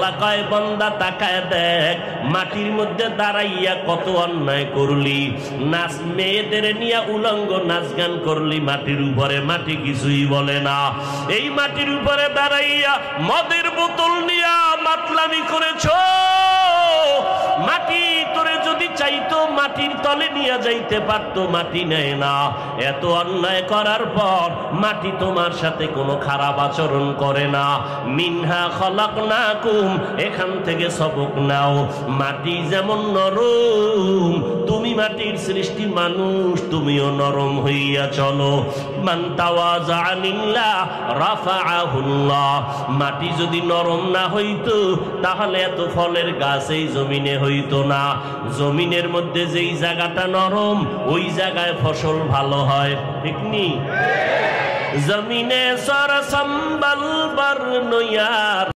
আল্লাহ কয় বান্দা তাকায় দেখ মাটির মধ্যে দাঁড়াইয়া কত অন্যায় করলি, নাচ মেয়েদের নিয়ে উলঙ্গ নাচ গান করলি মাটির উপরে, মাটি কিছুই বলে না। এই মাটির উপরে দাঁড়াইয়া মদের বোতল নিয়া মাতলামি করেছ, মাটি তোরে যদি চাইতো মাটির তলে নিয়ে যাইতে পারতো, মাটি নেয় না। এত অন্যায় করার পর মাটি তোমার সাথে কোনো খারাপ আচরণ করে না। মিনহা খলাকনাকুম, এখান থেকে সবক নাও। মাটি যেমন নরম, তুমি মাটির সৃষ্টি মানুষ, তুমিও নরম হইয়া চলো। মান তাওয়াজা লিল্লাহ রাফাআহুল্লাহ। মাটি যদি নরম না হইতো তাহলে এত ফলের গাছ এই জমিনে হইতো না। জমিনের মধ্যে যেই জায়গাটা নরম ওই জায়গায় ফসল ভালো হয়, ঠিক নি? জমিনে সর সম্বল বর নয়ার